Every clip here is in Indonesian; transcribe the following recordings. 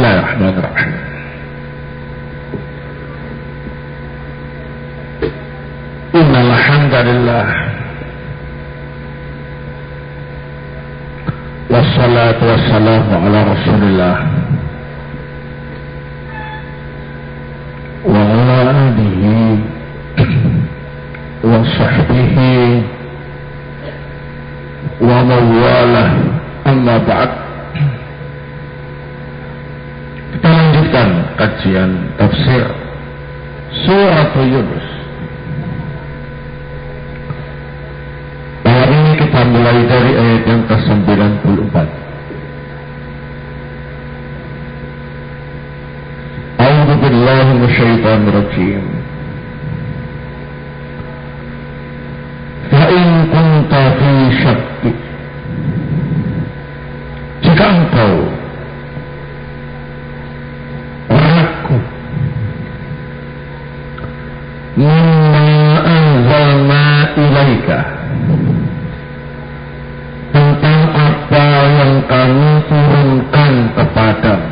Bismillahirrahmanirrahim. Innal hamdalillah wassalatu wassalamu ala Rasulillah wa ala alihi wa sahbihi wa mawalah, amma ba'd. Kita lanjutkan kajian tafsir Surat Yunus. Hari ini kita mulai dari ayat yang ke-94. A'udzu billahi minasyaitonir rajim. Fa in kunta fi syakki, jika engkau ragu mimma anzalna ilaika, tentang apa yang kami turunkan kepadamu,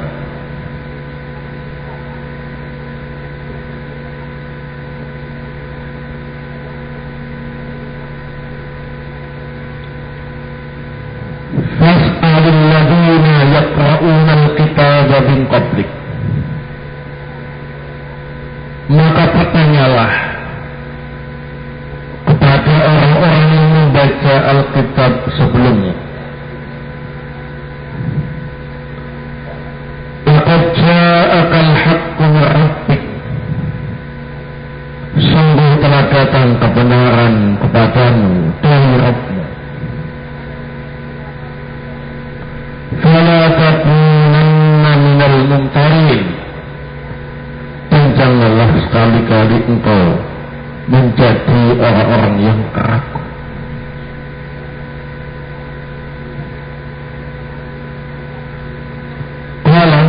fas'alil ladzina yaqra'una al-kitaba min qablik, maka bertanyalah kepada orang-orang yang membaca Alkitab sebelumnya. Laqad ja'akal haqqu min rabbik, sungguh telah datang kebenaran kepadamu dari Rabbmu. Fala takunanna minal mumtarin, dan janganlah sekali-kali engkau menjadi orang-orang yang ragu. Qala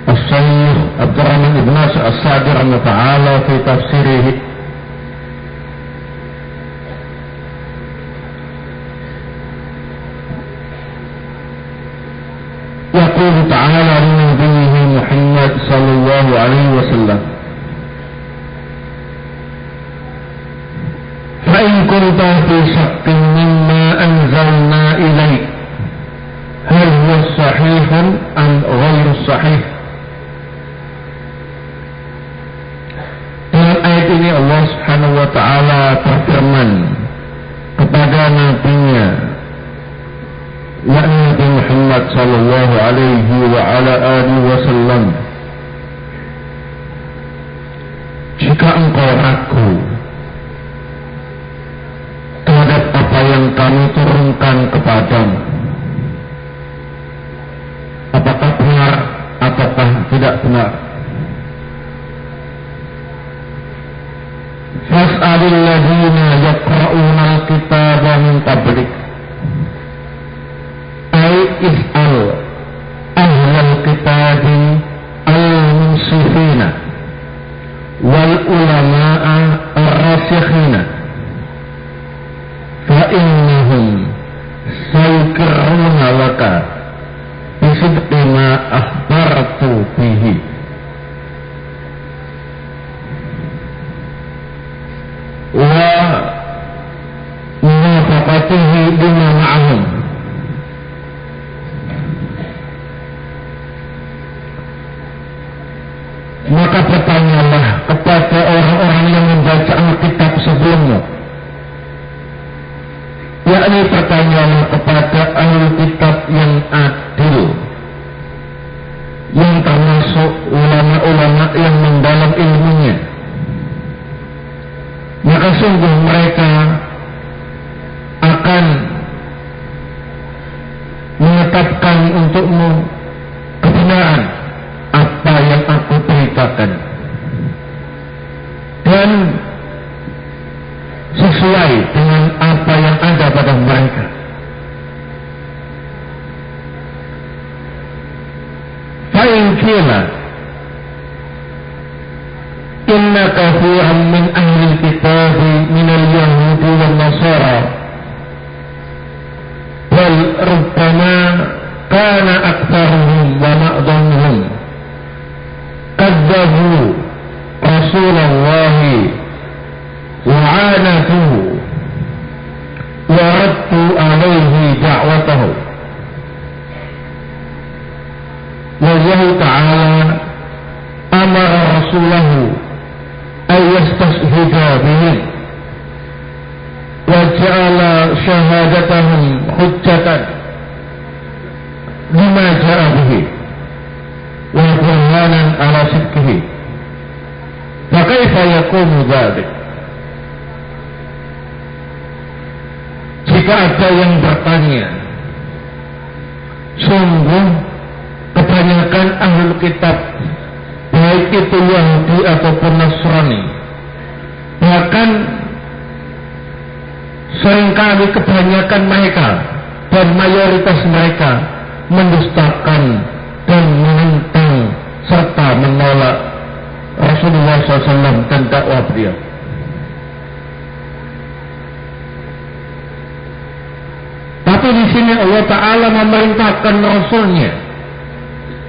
As-Sayyid Abdurrahman ibn Nasir As-Sa'di rahimahullah ta'ala fi tafsirihi, yaqulu ta'ala li nabiyyihi Muhammad sallallahu alaihi wasallam, fa in kunta fi shakkin mimma anzalna ilaik, hal huwa sahihun am ghairu sahih. Dalam ayat ini Allah subhanahu wa ta'ala berfirman kepada nabinya, yakni Nabi Muhammad sallallahu alaihi wa ala alihi wasallam, jika engkau ragu terhadap apa yang kami turunkan kepadamu, apakah benar ataukah tidak benar, fas'alil ladzina yaqra'una al-kitaba min qablik, ay is'al ahlal kitabi al-munsifina wal ulama'a ar-rasikhina, fa innahum sayukirruna laka bisidqi ma akhbartu bihi wa muwafaqatihi bima ma'ahum. Maka bertanyalah kepada orang-orang yang membaca Alkitab sebelumnya, yakni bertanyalah kepada ahli kitab yang adil, yang termasuk ulama-ulama yang mendalam ilmunya, maka sungguh mereka akan menetapkan untukmu kebenaran apa yang aku beritakan, dan sesuai dengan apa yang ada pada mereka. Fa'in qila inna kathiran min ahli kitabi min al-yahudi wal nasara, bal rubbama kana aktsaruhum wa ma'dhum Allah Ta'ala amara rasulahu ay yastashhida bihim wa ja'ala syahadatahum hujjatan lima ja'a bihi wa burhanan ala sidqihi. Fa kaifa yakunu dzalik? Jika ada yang bertanya, sungguh kebanyakan ahlul kitab, baik itu Yahudi ataupun Nasrani, bahkan seringkali kebanyakan mereka dan mayoritas mereka mendustakan dan menentang serta menolak Rasulullah SAW dan dakwah beliau. Tapi di sini Allah Ta'ala memerintahkan Rasulnya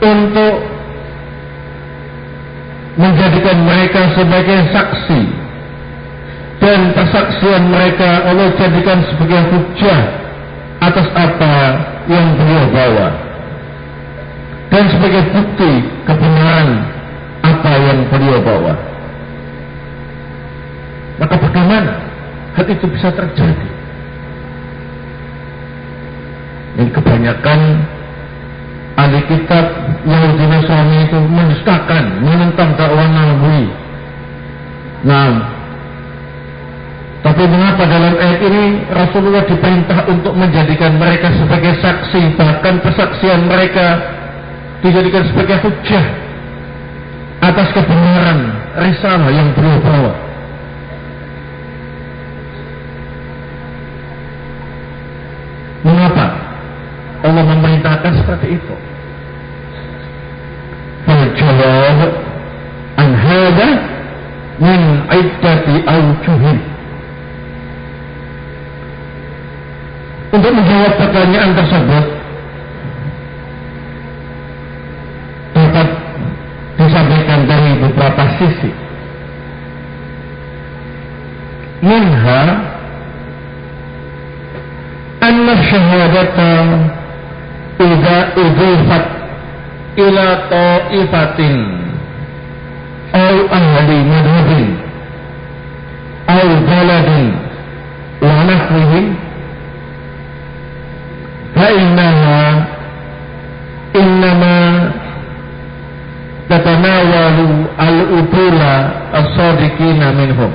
untuk menjadikan mereka sebagai saksi, dan persaksian mereka Allah jadikan sebagai hujjah atas apa yang beliau bawa, dan sebagai bukti kebenaran apa yang beliau bawa. Maka bagaimana hal itu bisa terjadi? Yang kebanyakan ahli kitab Yahudi Nasrani itu mendustakan, menentang dakwah Nabi. Nah, tapi mengapa dalam ayat ini Rasulullah diperintah untuk menjadikan mereka sebagai saksi, bahkan persaksian mereka dijadikan sebagai hujjah atas kebenaran risalah yang beliau bawa? Mengapa Allah memerintahkan seperti itu? Al-jawab an hadha min iddati awjuhin. Untuk menjawab pertanyaan tersebut dapat disampaikan dari beberapa sisi. Minha anna syahadata idza udhifat ila ta'ifatin aw ahli madhabin aw baladin wa nahwihim fa innaha innama tatanawalu al-udula as-sadiqina minhum.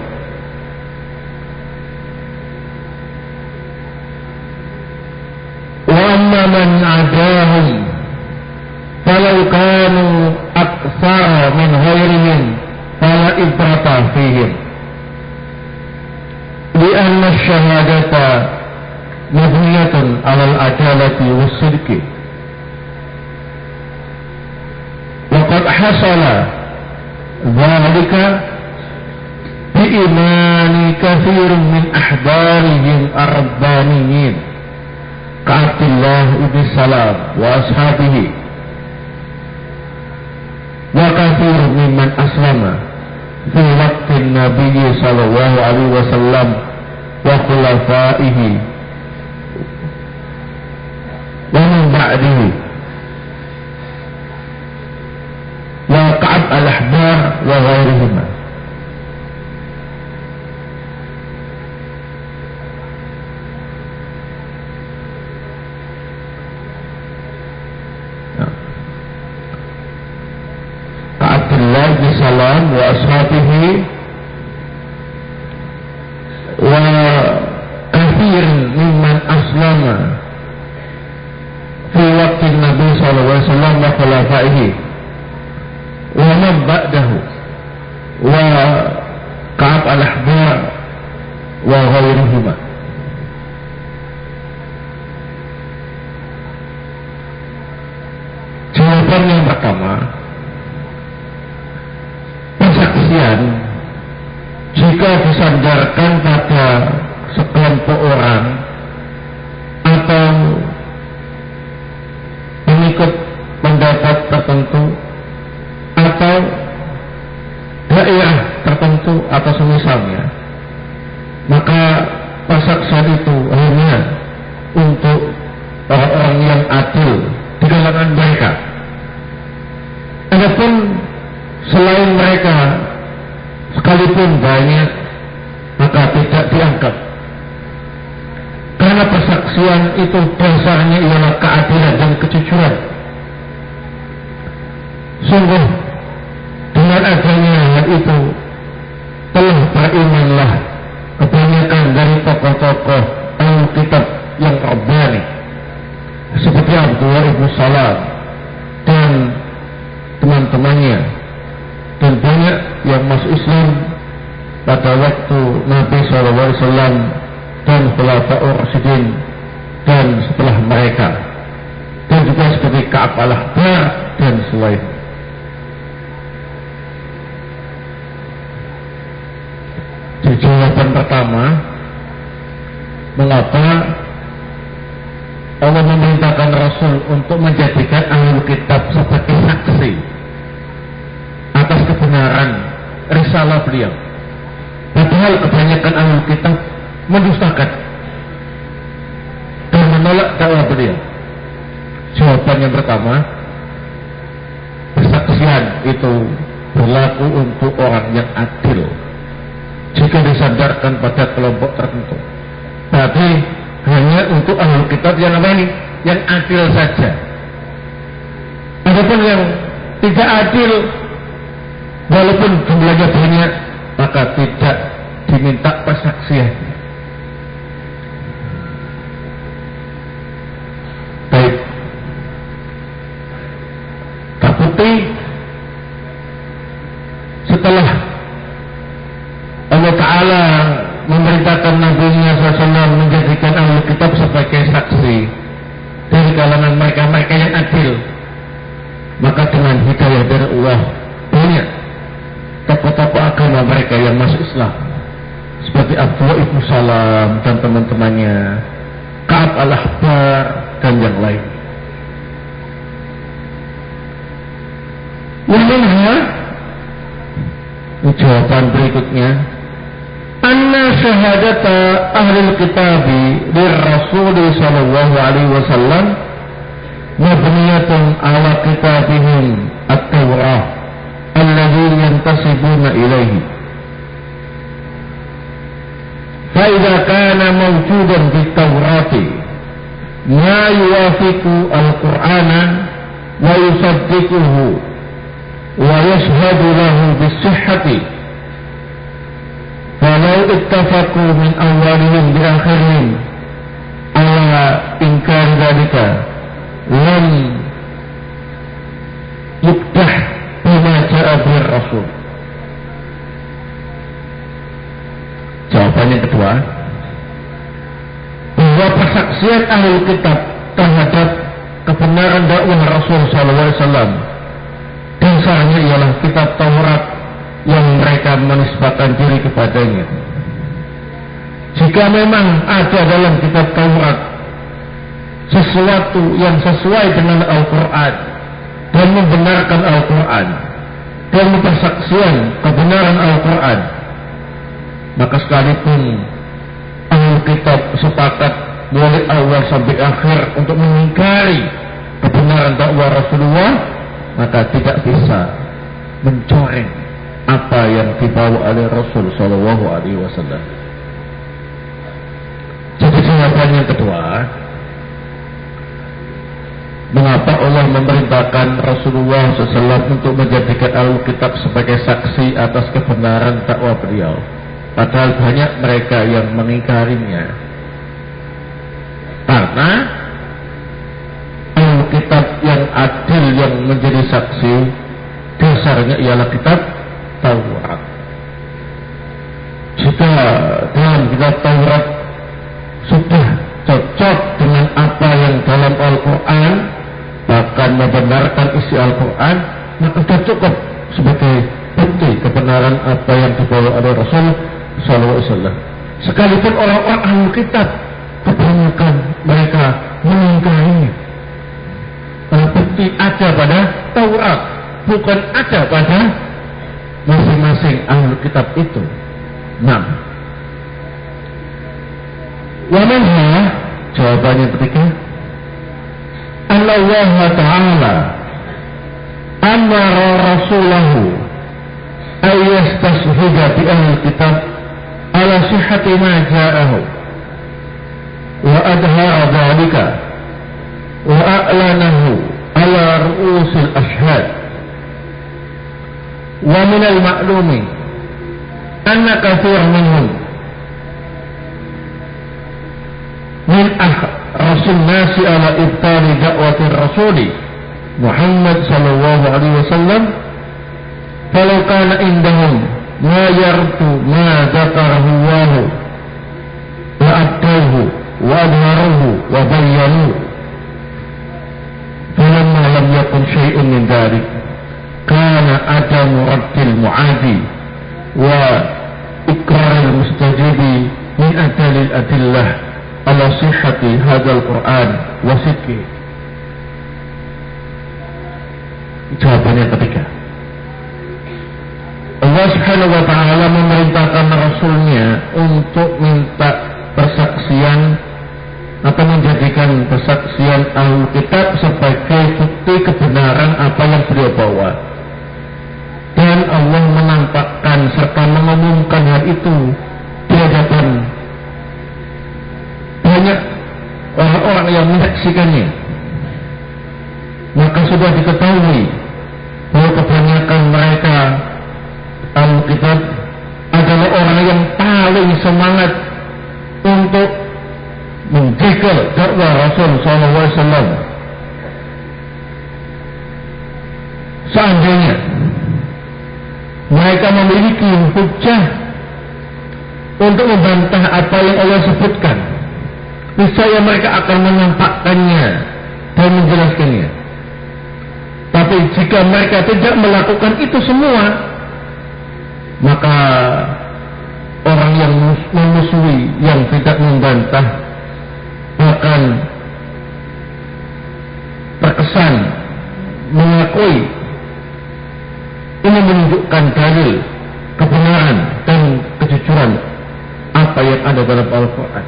Wa amma man adahum falau kanu aktsara min ghairihim fala ibrata fihim li'anna syahadata mabniyatun 'ala al-adalati was-sidqi wa qad hasala dhalika bi imani katsirun min ahbarihim ar-rabbaniyyin ka'Abdullah ibn Salam wa ashabihi wa katsirun mimman aslama fi waqtin Nabi sallallahu alaihi wasallam wa khulafaihi wa min ba'dihi wa Ka'ab al-Ahbar wa ghairihima. Ka'abdullah bin Salam wa ashabihi wa kathir mimman aslama fi waqti Nabi sallallahu alaihi wasallam wa khulafaihi wa man ba'dahu wa Ka'ab al-Ahbar wa ghairihima. Jawaban yang pertama, persaksian jika disandarkan pada sekelompok orang atau mengikut pendapat tertentu atau daerah tertentu atau semisalnya, maka persaksian itu hanya untuk orang-orang yang adil di kalangan mereka. Adapun selain mereka sekalipun banyak, maka tidak dianggap, karena persaksian itu dasarnya ialah keadilan dan kejujuran. Sungguh dengan adanya hal itu telah berimanlah kebanyakan dari tokoh-tokoh Alkitab yang Rabbani seperti Abdullah ibn Salam dan teman-temannya, dan banyak yang masuk Islam pada waktu Nabi SAW dan Khulafaur Rasyidin dan setelah mereka, dan juga seperti Ka'ab al-Ahbar dan selain. Jawaban pertama, mengapa Allah memerintahkan Rasul untuk menjadikan Ahlul Kitab sebagai saksi atas kebenaran risalah beliau, padahal kebanyakan Ahlul Kitab mendustakan dan menolak dakwah beliau? Jawaban yang pertama, persaksian itu berlaku untuk orang yang adil. Jika disandarkan pada kelompok tertentu, berarti hanya untuk Ahlul Kitab yang apa ini? Yang adil saja. Adapun yang tidak adil, walaupun jumlahnya banyak, maka tidak diminta persaksian. Baik. Tapi setelah Allah Ta'ala memerintahkan Nabi-Nya SAW menjadikan Ahlul Kitab sebagai saksi dari kalangan mereka yang adil, maka dengan hidayah dari Allah banyak tokoh-tokoh agama mereka yang masuk Islam seperti Abdullah ibn Salam dan teman-temannya, Ka'ab al-Ahbar dan yang lain. Waminha, jawaban berikutnya, anna syahadata ahlil kitabi lirrasul sallallahu alaihi wasallam mabniyatun ala kitabihim at-Taurah alladhi yantasibuna ilaihi. Fa idza kana mawjudan fit Taurati ma yuwafiqu al-Qur'ana wa yusaddiquhu wa yashhadu lahu bis-sihhati, walau ittafaqu min awalihim bi akhirihim ala inkar dzalika lam yukdah bima ja'a bir rasul. Jawaban yang kedua, bahwa persaksian Ahlul Kitab terhadap kebenaran dakwah Rasul SAW dasarnya ialah kitab Taurat yang mereka menisbahkan diri kepadanya. Jika memang ada dalam kitab Taurat sesuatu yang sesuai dengan Al-Quran dan membenarkan Al-Quran dan mempersaksikan kebenaran Al-Quran, maka sekalipun Ahlul Kitab sepakat mulai awal sampai akhir untuk mengingkari kebenaran dakwah Rasulullah, maka tidak bisa mencoreng apa yang dibawa oleh Rasul Sallallahu Alaihi Wasallam. Jadi jawaban yang kedua, mengapa Allah memerintahkan Rasulullah SAW untuk menjadikan Alkitab sebagai saksi atas kebenaran dakwah beliau, padahal banyak mereka yang mengingkarinya? Karena Alkitab yang adil yang menjadi saksi dasarnya ialah kitab Taurat. Jika dalam kitab Taurat sudah cocok dengan apa yang dalam Al-Quran, bahkan membenarkan isi Al-Quran, maka sudah cukup sebagai bukti kebenaran apa yang dibawa oleh Rasul SAW. Sekalipun orang-orang Ahlul Kitab kebanyakan mereka mengingkarinya, bukti ada pada Taurat, bukan ada pada masing-masing Ahlul Kitab itu. Nah, wa minha, jawabannya ketiga, Allah Ta'ala amara rasulahu ayyastashhida bi ahli kitab ala sihhati ma ja'ahu wa adhara dhalika wa a'lanahu ala ru'usil ashhad wa min al-ma'lumi anna katsiran minhum min rasul nasi ala ibtali da'wati rasuli Muhammad sallallahu alaihi wasallam falau kana indahum ma yartu ma dzakarahu Allah la abtahu wa adharuhu wa bayyanu falamma lam yakun syai'un min dhalik kana adamu raddil mu'adi wa ikraril mustajibi min adalil adillah ala sihhati hadzal Qur'an wa sidqi. Jawaban yang ketiga, Allah Subhanahu wa ta'ala memerintahkan Rasulnya untuk minta persaksian atau menjadikan persaksian Ahlul Kitab sebagai bukti kebenaran apa yang beliau bawa, dan Allah menampakkan serta mengumumkan hal itu di hadapan banyak orang-orang yang menyaksikannya. Maka sudah diketahui bahwa kebanyakan mereka Ahlul Kitab adalah orang yang paling semangat untuk menjaga dakwah Rasul SAW. Seandainya mereka memiliki hujjah untuk membantah apa yang Allah sebutkan, niscaya mereka akan menampakkannya dan menjelaskannya. Tapi jika mereka tidak melakukan itu semua, maka orang yang memusuhi, yang tidak membantah, akan terkesan mengakui ini menunjukkan dalil kebenaran dan kejujuran apa yang ada dalam Al-Quran.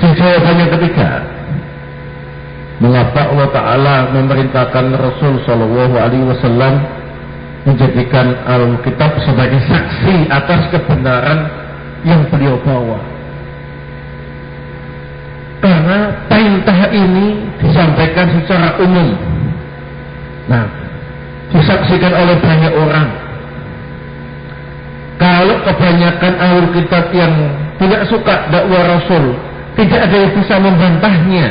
Jawaban yang ketiga, mengapa Allah Ta'ala memerintahkan Rasul Sallallahu Alaihi Wasallam menjadikan Alkitab sebagai saksi atas kebenaran yang beliau bawa? Karena perintah ini disampaikan secara umum, nah, disaksikan oleh banyak orang. Kalau kebanyakan Alkitab yang tidak suka dakwah Rasul, tidak ada yang bisa membantahnya,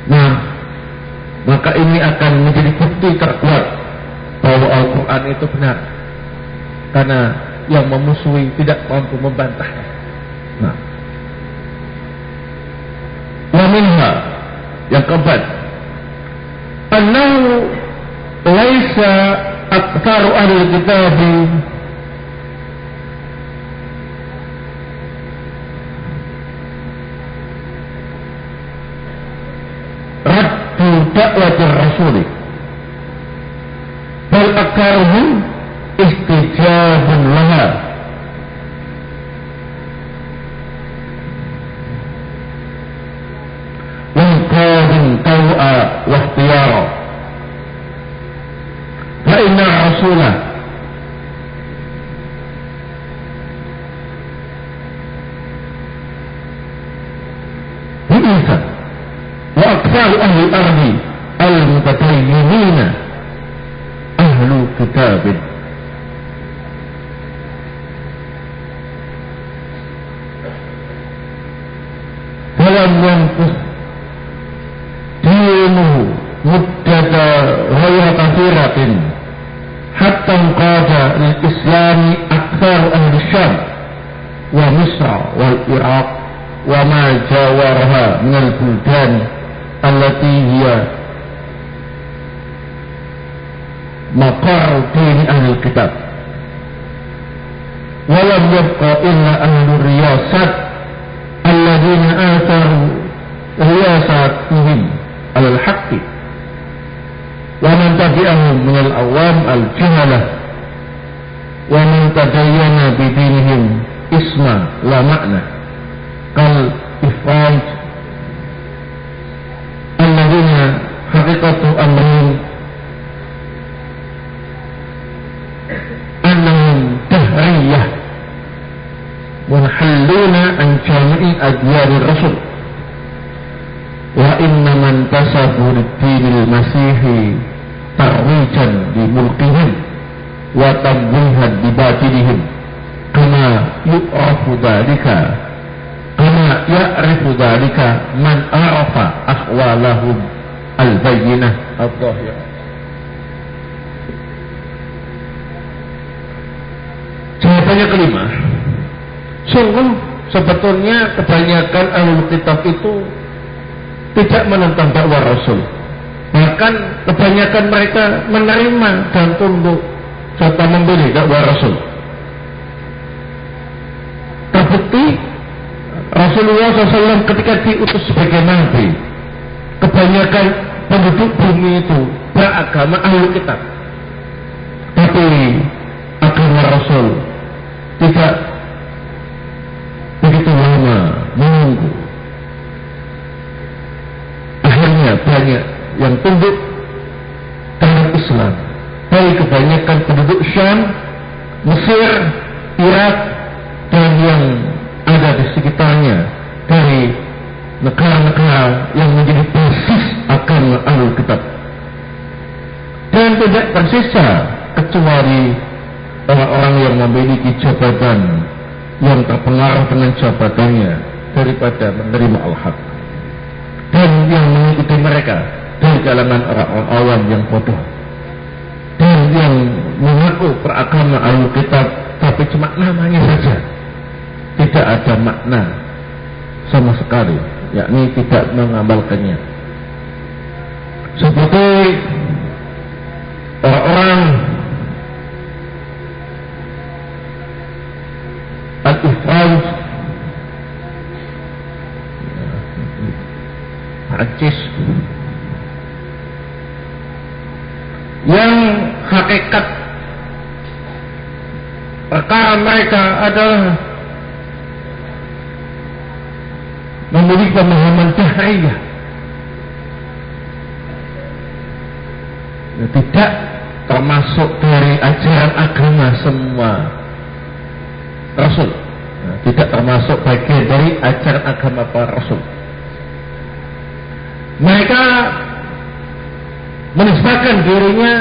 nah, maka ini akan menjadi bukti terkuat bahwa Al-Quran itu benar, karena yang memusuhi tidak mampu membantahnya. Nah, wa minha, yang keempat, annahu laisa aktsaru ahli kitab raddu da'watir rasuli, bal aktsaruhum istijabun laha. واختيارا فإن الرسول بعث وأكثر أهل الأرض المتدينين أهل كتاب. فلم ينقص دينه مدة غير كثيرة حتى انقاد للإسلام أكثر أهل الشام ومصر والعراق وما جاورها من البلدان التي هي مقر دين أهل الكتاب. ولم يبقى إلا أهل الرياسات الذين آثروا رياساتهم على الحق ومن تبعهم من العوام الجهلة ومن تدين بدينهم اسما لا معنى كالإفراج الذين حقيقة ulatu amrin annahum dahriyah munhalluna an jami'i adyari rasul wa inna man tasabu dinil masihi tarwijan di mulkihim wa tamwihan di batinihim kama yu'rafu dhalika kama ya'rifu dhalika man arafa ahwalahum al-bayyinah al-dhahirah. Jawabannya kelima, sungguh sebetulnya kebanyakan ahlul kitab itu tidak menentang dakwah Rasul. Bahkan kebanyakan mereka menerima dan tunduk serta membeli dakwah Rasul. Terbukti Rasulullah SAW ketika diutus sebagai nabi, kebanyakan penduduk bumi itu beragama ahlul kitab. Tapi agama Rasul tidak begitu lama menunggu. Akhirnya banyak yang tunduk terhadap Islam. Dari kebanyakan penduduk Syam, Mesir, Irak, dan yang ada di sekitarnya dari negara-negara yang menjadi basis agama ahlul kitab. Dan tidak tersisa kecuali orang-orang yang memiliki jabatan yang terpengaruh dengan jabatannya daripada menerima al-haq, dan yang mengikuti mereka dari kalangan orang-orang awam yang bodoh, dan yang mengaku beragama ahlul kitab tapi cuma namanya saja, tidak ada makna sama sekali, yakni tidak mengamalkannya. Seperti orang-orang al-Ifraj, Prancis, yang hakikat perkara mereka adalah memiliki pemahaman dahriyah, tidak termasuk dari ajaran agama semua Rasul, tidak termasuk bagian dari ajaran agama para Rasul. Mereka menisbahkan dirinya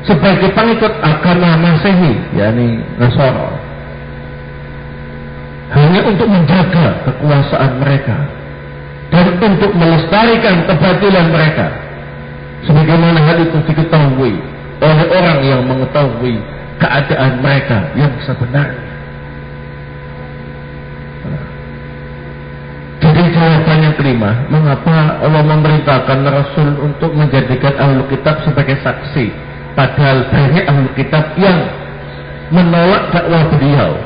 sebagai pengikut agama Masehi, yakni Nasara, hanya untuk menjaga kekuasaan mereka dan untuk melestarikan kebatilan mereka, sebagaimana hal itu diketahui oleh orang yang mengetahui keadaan mereka yang sebenarnya. Jadi jawaban yang kelima, mengapa Allah memerintahkan Rasul untuk menjadikan ahlul kitab sebagai saksi, padahal banyak ahlul kitab yang menolak dakwah beliau.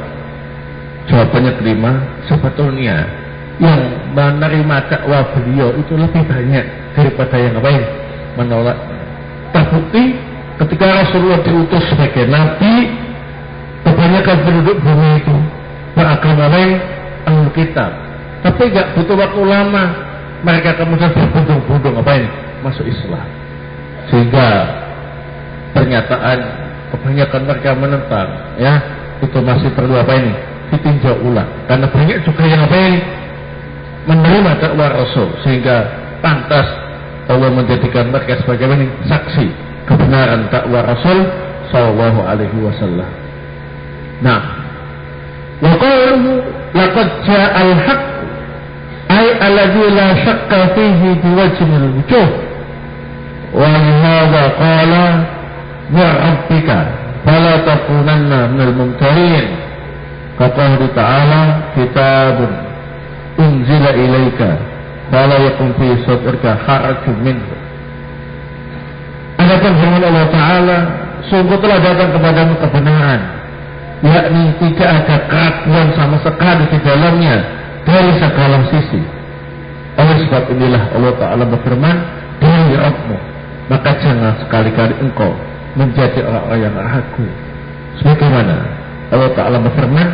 Jawabannya kelima, sebetulnya yang menerima dakwah beliau itu lebih banyak daripada yang lain menolak. Terbukti ketika Rasulullah diutus sebagai nabi, kebanyakan penduduk bumi itu beragama lain ahlul kitab. Tapi gak butuh waktu lama, mereka kemudian berbondong-bondong masuk Islam. Sehingga pernyataan kebanyakan mereka menentang, ya, itu masih perlu ditinjau ulang. Karena banyak juga yang menerima dakwah Rasul, sehingga pantas Allah menjadikan mereka sebagai saksi kebenaran dakwah Rasul sallallahu alaihi wasallam. Nah, wa qaluhu laqad ja'al haqq ay alladhi la syakka fihi biwajhil wujuh wa hadha qala min rabbika fala takunanna minal mumtarin. Kata Ta'ala, kitabun unzila ilaika fala yakun fi sadrika harajun minhu. Adapun firman Allah Ta'ala, sungguh telah datang kepadamu kebenaran, yakni tidak ada keraguan sama sekali di dalamnya dari segala sisi. Oleh sebab inilah Allah Ta'ala berfirman, demi Rabbmu, maka jangan sekali-kali engkau menjadi orang-orang yang ragu. Sebagaimana Allah Ta'ala berfirman,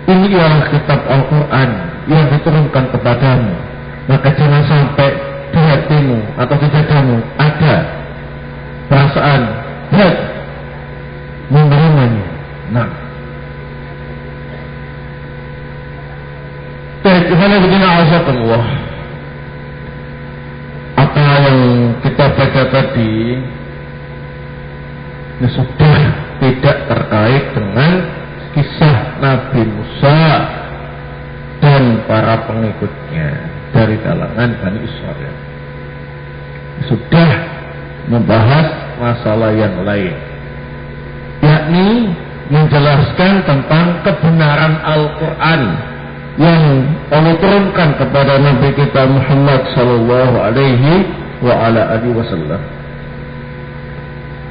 ini ialah kitab Al-Quran yang diturunkan kepadamu, maka jangan sampai di hatimu Allah, apa yang kita baca tadi ini sudah tidak terkait dengan kisah Nabi Musa dan para pengikutnya dari kalangan Bani Israel. Sudah membahas masalah yang lain, yakni menjelaskan tentang kebenaran Al-Quran yang Allah turunkan kepada Nabi kita Muhammad sallallahu alaihi wasallam.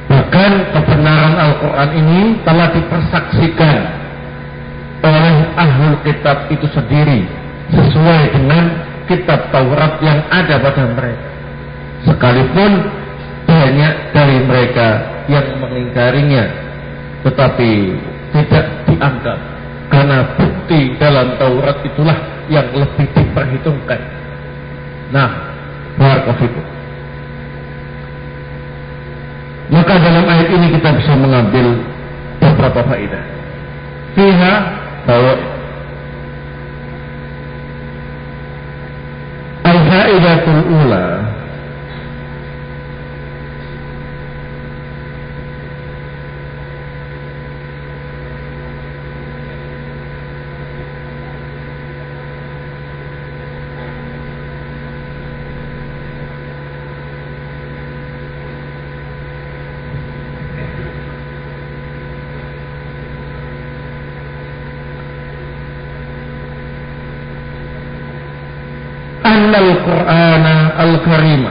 Bahkan kebenaran Al-Quran ini telah dipersaksikan oleh ahlul kitab itu sendiri sesuai dengan kitab Taurat yang ada pada mereka, sekalipun banyak dari mereka yang mengingkarinya, tetapi tidak dianggap karena bukti dalam Taurat itulah yang lebih diperhitungkan. Nah, barakallahu. Maka dalam ayat ini kita bisa mengambil beberapa faedah. Fiha bahwa al-faidatul ula, Al-Qur'an Al-Karim,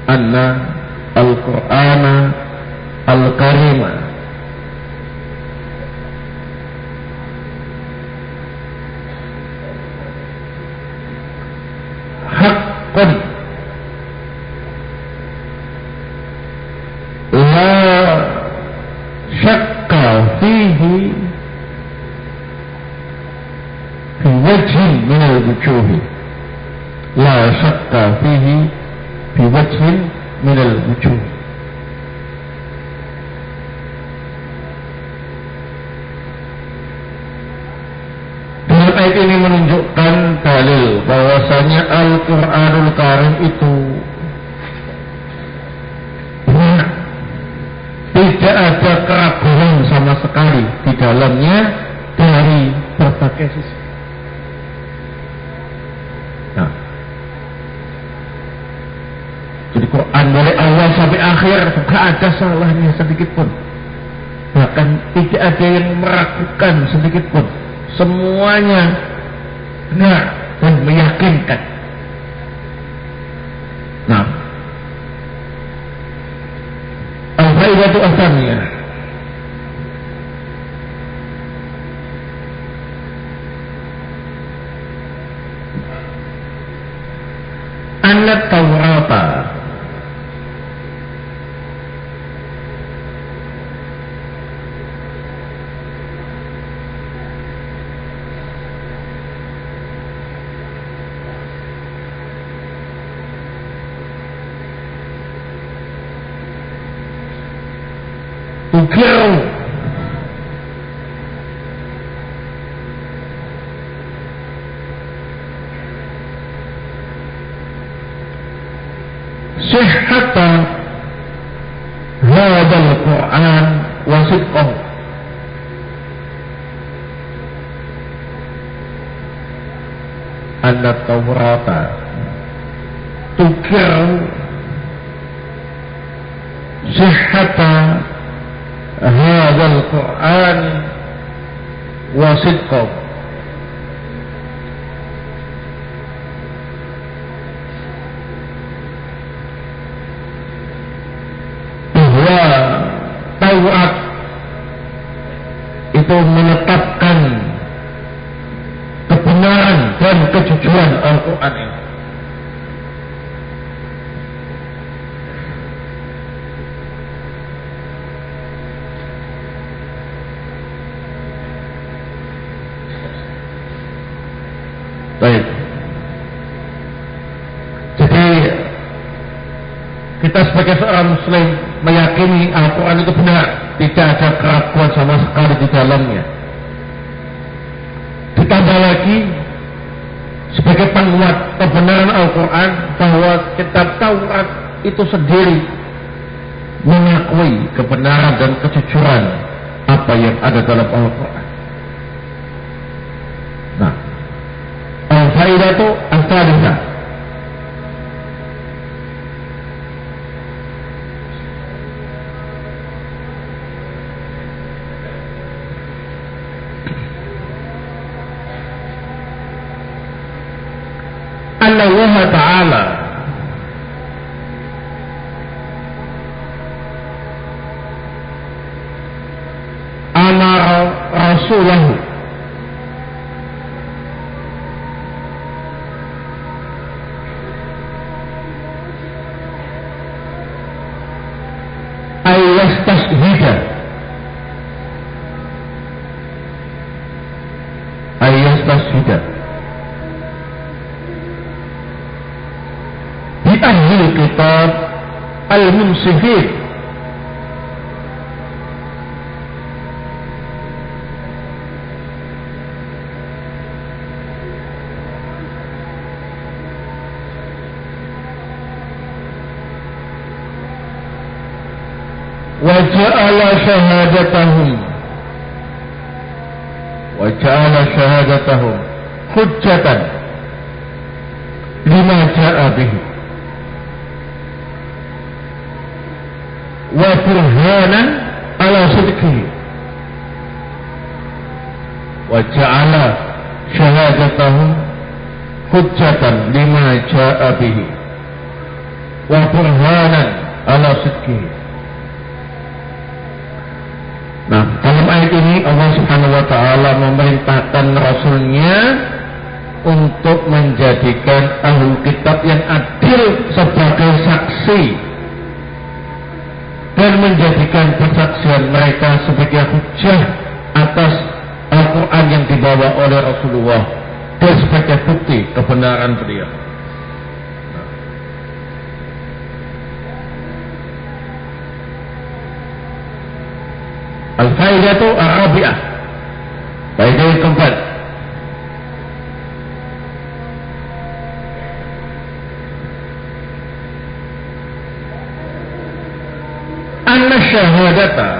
anna Al-Qur'an Al-Karim haqqun la syakka fihi fi wajhin min al-wujuhi, la syakka fihi fi wajhin min al-wujuh. Dalam ayat ini menunjukkan dalil bahwasanya Al-Qur'anul Karim itu benar, tidak ada keraguan sama sekali di dalamnya dari berbagai sisi. Nah, jadi Quran dari awal sampai akhir tidak ada salahnya sedikit pun, bahkan tidak ada yang meragukan sedikit pun. Semuanya benar dan meyakinkan. Nah, al-faidatu ats-tsaniyah, anna Taurata tukiru sihhata hadzal Qur'an wa sidqahu. Anna Taurata tukiru sihhata hadzal Qur'an wa sidqahu. Bahwa Taurat itu menetapkan kebenaran dan kejujuran Al-Quran ini. Baik. Jadi kita sebagai seorang muslim meyakini Al-Quran itu benar, tidak ada keraguan sama sekali di dalamnya. Ditambah lagi sebagai sebagai penguat kebenaran Al-Quran bahwa kitab Taurat itu sendiri mengakui kebenaran dan kejujuran apa yang ada dalam Al-Quran. Nah, al-faidatu al-thalithah, anna Allah Ta'ala amara rasulahu ayyastashhida bi ahli kitab al-munsifin wa ja'ala syahadatahum hujjatan lima ja'a bihi wa burhanan ala sidqihi wa ja'ala syahadatahum hujjatan lima ja'a bihi wa burhanan ala sidqihi. Nah, dalam ayat ini Allah Subhanahu wa Ta'ala memerintahkan Rasulnya untuk menjadikan ahli kitab yang adil sebagai saksi dan menjadikan persaksian mereka sebagai hujjah atas Al-Quran yang dibawa oleh Rasulullah dan sebagai bukti kebenaran beliau. Al-faidatu ar-rabi'ah, faedah yang keempat, anna syahadata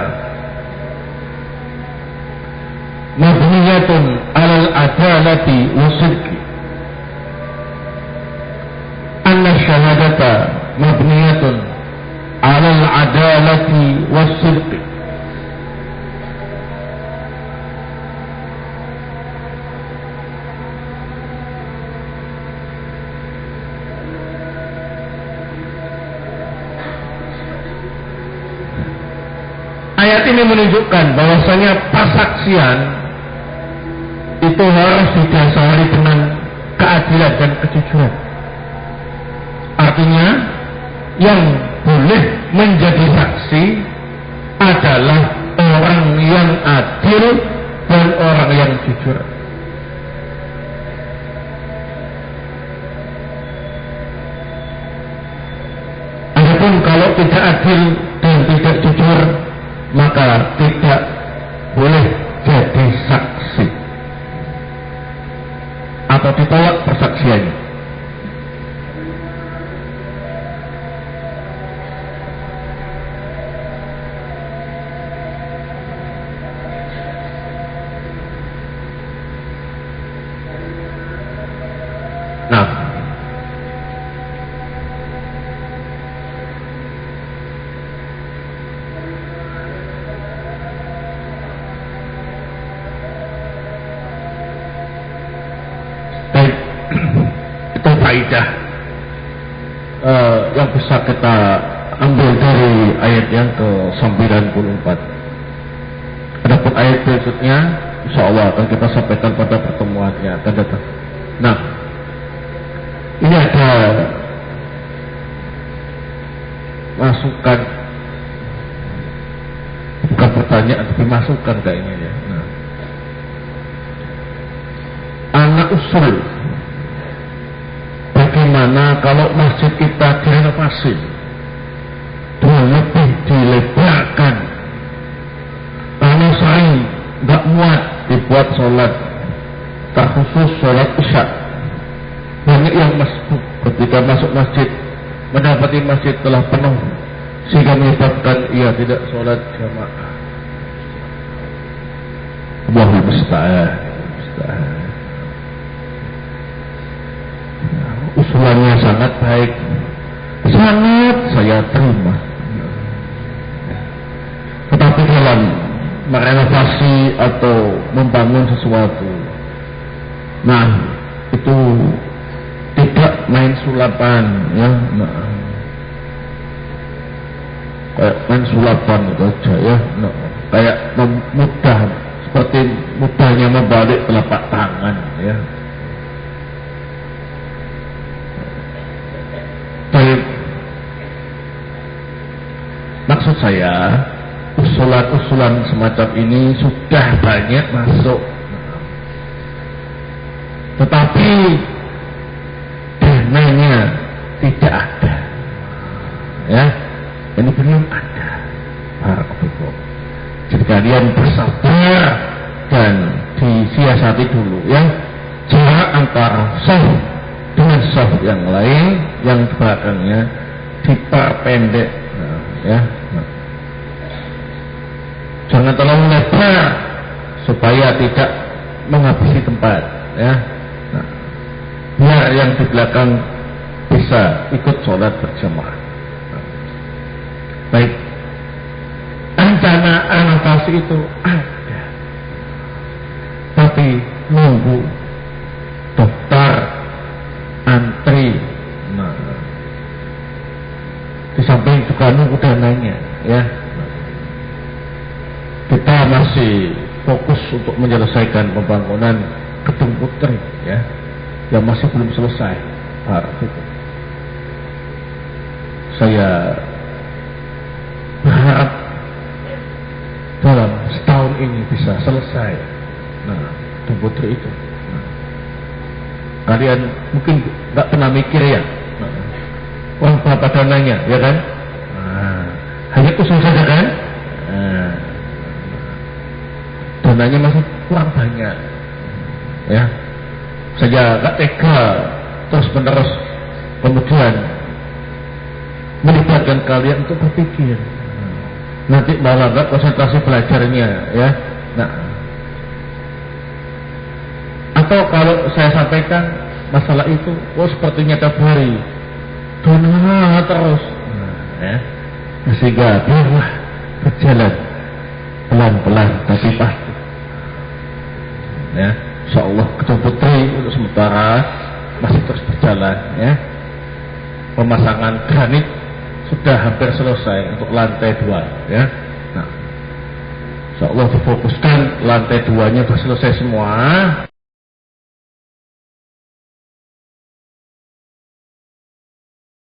mabniyatun alal adalati wasidqi, anna syahadata mabniyatun alal adalati wasidqi. Ayat ini menunjukkan bahwasanya persaksian itu harus didasari dengan keadilan dan kejujuran. Artinya yang boleh menjadi saksi adalah orang yang adil dan orang yang jujur. Adapun kalau tidak adil dan tidak jujur, maka tidak boleh jadi saksi atau ditolak persaksiannya. Nah, itu faedah yang bisa kita ambil dari ayat yang ke-94. Adapun ayat berikutnya insyaallah akan kita sampaikan pada pertemuan yang akan datang. Nah, ini ada masukan, bukan pertanyaan tapi masukan kayaknya ya. Nah, anak usul, bagaimana kalau masjid kita direnovasi dengan lebih dilebarkan, karena sering nggak muat dibuat sholat tak khusus sholat isya. banyak yang masbuk ketika masuk masjid, mendapati masjid telah penuh, sehingga menyebabkan ia tidak sholat jamaah. Allahul musta'an. Usulannya sangat baik, sangat saya terima. Tetapi dalam merenovasi atau membangun sesuatu, nah itu tidak main sulapan, ya. Nah, kayak main sulapan itu aja, ya. Nah, kayak mudah, seperti mudahnya membalik telapak tangan, ya. Baik, maksud saya usulan-usulan semacam ini sudah banyak masuk, tetapi dananya tidak ada, ya. Ini belum ada. Barakallahu. Jadi kalian bersabar dan disiasati dulu, ya, jarak antara saf dengan saf yang lain, yang belakangnya diperpendek, nah, ya. Nah. Jangan terlalu lebar supaya tidak menghabisi tempat, ya. Nah, biar yang di belakang bisa ikut sholat berjamaah. Nah. Baik, rencana renovasi itu ada, tapi nunggu daftar antri. Nah, di samping juga nunggu dananya, ya. Kita masih fokus untuk menyelesaikan pembangunan Gedung Putri, ya, yang masih belum selesai. Saya berharap dalam setahun ini bisa selesai. Nah, Gedung Putri itu. Nah, kalian mungkin nggak pernah mikir, ya. Wah, berapa dananya, ya kan? Nah, hanya khusus saja, kan? Nah, dananya masih kurang banyak, ya. Saya gak tega terus menerus kemudian melibatkan kalian untuk berpikir, nanti malah gak konsentrasi belajarnya, ya. Nah, atau kalau saya sampaikan masalah itu, oh sepertinya tiap hari dona terus, nah, ya. Sehingga biarlah berjalan pelan-pelan tapi pasti, ya. Insyaallah Gedung Putri untuk sementara masih terus berjalan, ya. Pemasangan granit sudah hampir selesai untuk lantai 2, ya. Nah, insyaallah difokuskan lantai 2-nya sudah selesai semua.